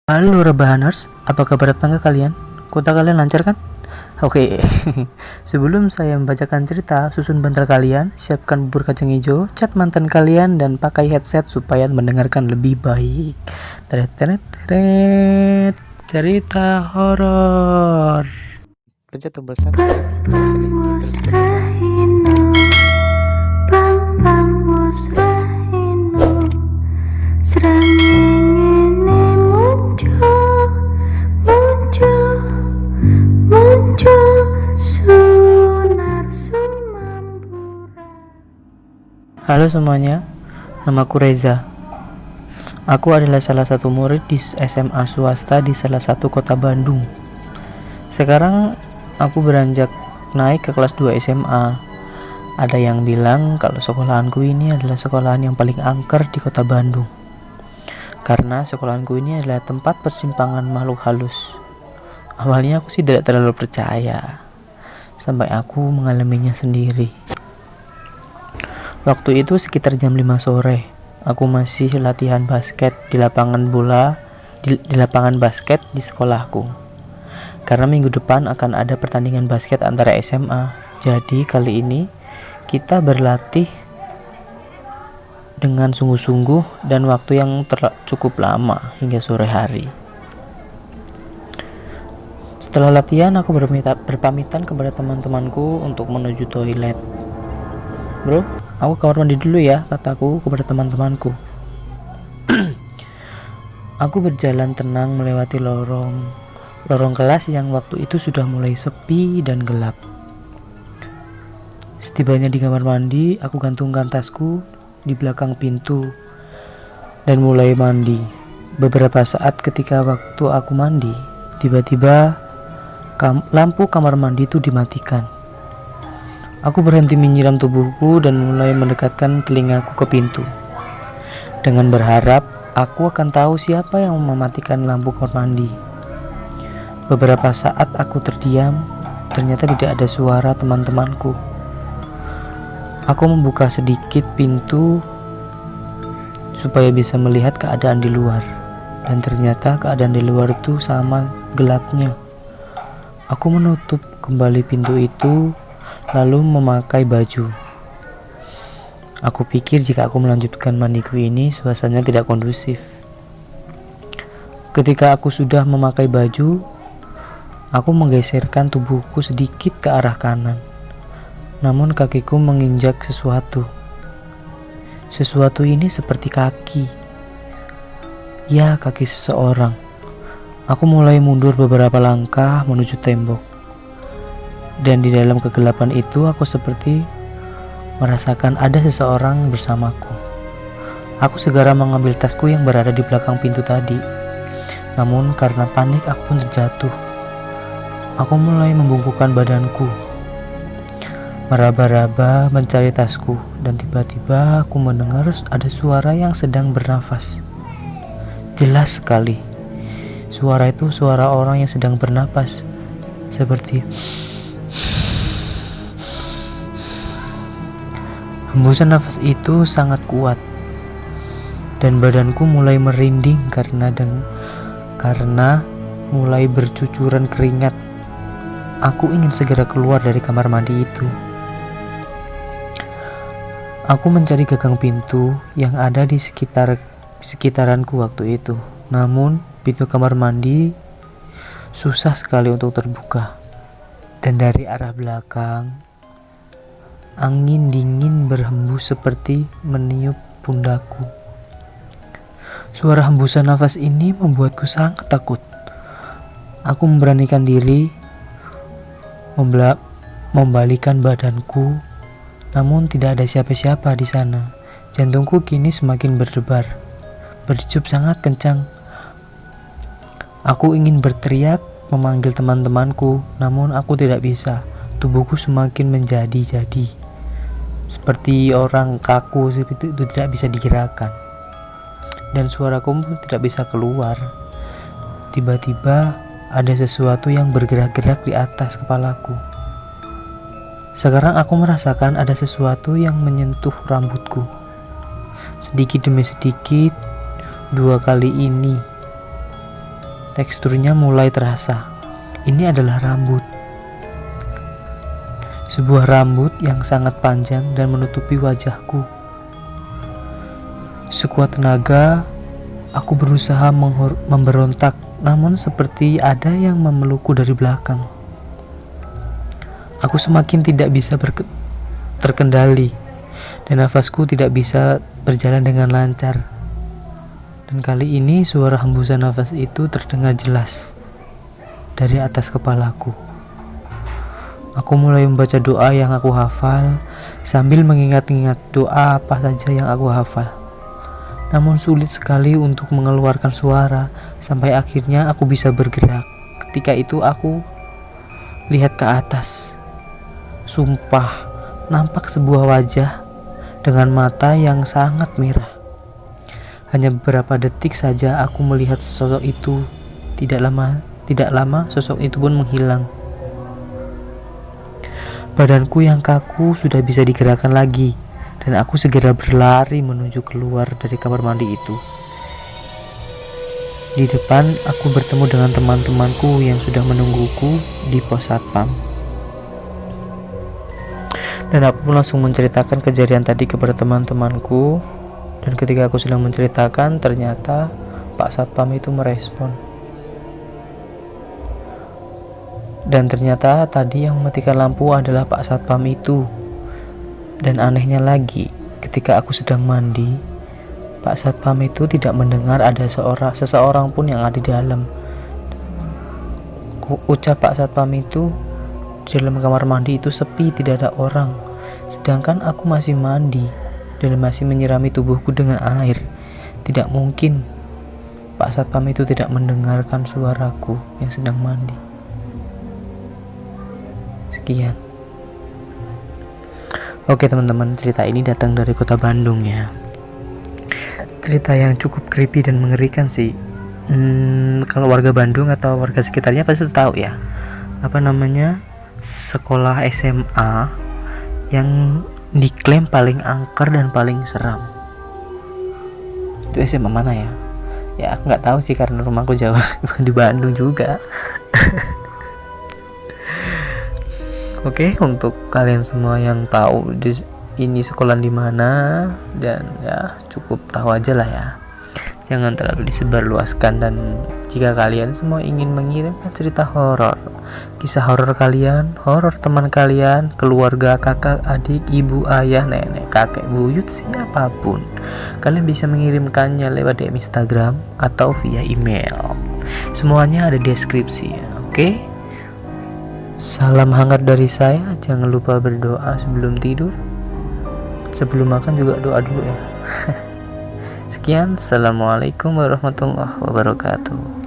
Halo Rebahaners, apa kabar tetangga kalian? Kota kalian lancar kan? Oke, sebelum saya membacakan cerita, susun bantal kalian, siapkan bubur kacang hijau, cat mantan kalian, dan pakai headset supaya mendengarkan lebih baik. Teret teret teret, cerita horor. Pencet tombol 1. Halo semuanya, namaku Reza. Aku adalah salah satu murid di SMA swasta di salah satu kota Bandung. Sekarang aku beranjak naik ke kelas 2 SMA. Ada yang bilang kalau sekolahanku ini adalah sekolahan yang paling angker di kota Bandung. Karena sekolahanku ini adalah tempat persimpangan makhluk halus. Awalnya aku sih tidak terlalu percaya, sampai aku mengalaminya sendiri. Waktu itu sekitar jam 5 sore, aku masih latihan basket di lapangan bola di lapangan basket di sekolahku. Karena minggu depan akan ada pertandingan basket antara SMA. Jadi kali ini kita berlatih dengan sungguh-sungguh dan waktu yang cukup lama hingga sore hari. Setelah latihan aku berpamitan kepada teman-temanku untuk menuju toilet. Bro, aku kamar mandi dulu ya, kataku kepada teman-temanku. Aku berjalan tenang melewati lorong kelas yang waktu itu sudah mulai sepi dan gelap. Setibanya di kamar mandi, aku gantungkan tasku di belakang pintu dan mulai mandi. Beberapa saat ketika waktu aku mandi, tiba-tiba lampu kamar mandi itu dimatikan. Aku berhenti menyiram tubuhku dan mulai mendekatkan telingaku ke pintu. Dengan berharap aku akan tahu siapa yang mematikan lampu kamar mandi. Beberapa saat aku terdiam, ternyata tidak ada suara teman-temanku. Aku membuka sedikit pintu supaya bisa melihat keadaan di luar. Dan ternyata keadaan di luar itu sama gelapnya. Aku menutup kembali pintu itu lalu memakai baju. Aku pikir jika aku melanjutkan mandiku ini suasananya tidak kondusif. Ketika aku sudah memakai baju, aku menggeserkan tubuhku sedikit ke arah kanan. Namun kakiku menginjak sesuatu. Sesuatu ini seperti kaki. Ya, kaki seseorang. Aku mulai mundur beberapa langkah menuju tembok. Dan di dalam kegelapan itu aku seperti merasakan ada seseorang bersamaku. Aku segera mengambil tasku yang berada di belakang pintu tadi. Namun karena panik aku pun terjatuh. Aku mulai membungkukkan badanku, meraba-raba mencari tasku, dan tiba-tiba aku mendengar ada suara yang sedang bernafas. Jelas sekali. Suara itu suara orang yang sedang bernapas, seperti hembusan nafas itu sangat kuat dan badanku mulai merinding karena mulai bercucuran keringat. Aku ingin segera keluar dari kamar mandi itu. Aku mencari gagang pintu yang ada di sekitaranku waktu itu. Namun pintu kamar mandi susah sekali untuk terbuka. Dan dari arah belakang angin dingin berhembus seperti meniup pundakku. Suara hembusan nafas ini membuatku sangat takut. Aku memberanikan diri membalikan badanku, namun tidak ada siapa-siapa di sana. Jantungku kini semakin berdebar, berdegup sangat kencang. Aku ingin berteriak, memanggil teman-temanku, namun aku tidak bisa. Tubuhku semakin menjadi-jadi. Seperti orang kaku, seperti itu tidak bisa digerakkan. Dan suaraku pun tidak bisa keluar. Tiba-tiba ada sesuatu yang bergerak-gerak di atas kepalaku. Sekarang aku merasakan ada sesuatu yang menyentuh rambutku. Sedikit demi sedikit, 2 kali ini Teksturnya mulai terasa. Ini adalah rambut. Sebuah rambut yang sangat panjang dan menutupi wajahku. Sekuat tenaga, aku berusaha memberontak, namun seperti ada yang memelukku dari belakang. Aku semakin tidak bisa terkendali, dan nafasku tidak bisa berjalan dengan lancar. Dan kali ini suara hembusan nafas itu terdengar jelas dari atas kepalaku. Aku mulai membaca doa yang aku hafal sambil mengingat-ingat doa apa saja yang aku hafal. Namun sulit sekali untuk mengeluarkan suara sampai akhirnya aku bisa bergerak. Ketika itu aku lihat ke atas. Sumpah, nampak sebuah wajah dengan mata yang sangat merah. Hanya beberapa detik saja aku melihat sosok itu. Tidak lama sosok itu pun menghilang. Badanku yang kaku sudah bisa digerakkan lagi, dan aku segera berlari menuju keluar dari kamar mandi itu. Di depan aku bertemu dengan teman-temanku yang sudah menungguku di pos satpam. Dan aku pun langsung menceritakan kejadian tadi kepada teman-temanku. Dan ketika aku sedang menceritakan, ternyata Pak Satpam itu merespon. Dan ternyata tadi yang mematikan lampu adalah Pak Satpam itu. Dan anehnya lagi, ketika aku sedang mandi, Pak Satpam itu tidak mendengar ada seseorang pun yang ada di dalam. Ucap Pak Satpam itu, di dalam kamar mandi itu sepi, tidak ada orang. Sedangkan aku masih mandi dan masih menyirami tubuhku dengan air. Tidak mungkin Pak Satpam itu tidak mendengarkan suaraku yang sedang mandi. Sekian. Oke teman-teman, cerita ini datang dari kota Bandung ya. Cerita yang cukup creepy dan mengerikan sih. Kalau warga Bandung atau warga sekitarnya pasti tahu ya. Sekolah SMA yang diklaim paling angker dan paling seram. Itu SMA mana ya? Ya aku nggak tahu sih karena rumahku jauh di Bandung juga. Oke, untuk kalian semua yang tahu ini sekolah di mana dan ya cukup tahu aja lah ya. Jangan terlalu disebarluaskan. Dan jika kalian semua ingin mengirimkan cerita horor, kisah horor kalian, horor teman kalian, keluarga, kakak, adik, ibu, ayah, nenek, kakek, buyut, siapapun, kalian bisa mengirimkannya lewat DM Instagram atau via email. Semuanya ada di deskripsi ya. Oke? Salam hangat dari saya. Jangan lupa berdoa sebelum tidur. Sebelum makan juga doa dulu ya. Sekian, assalamualaikum warahmatullahi wabarakatuh.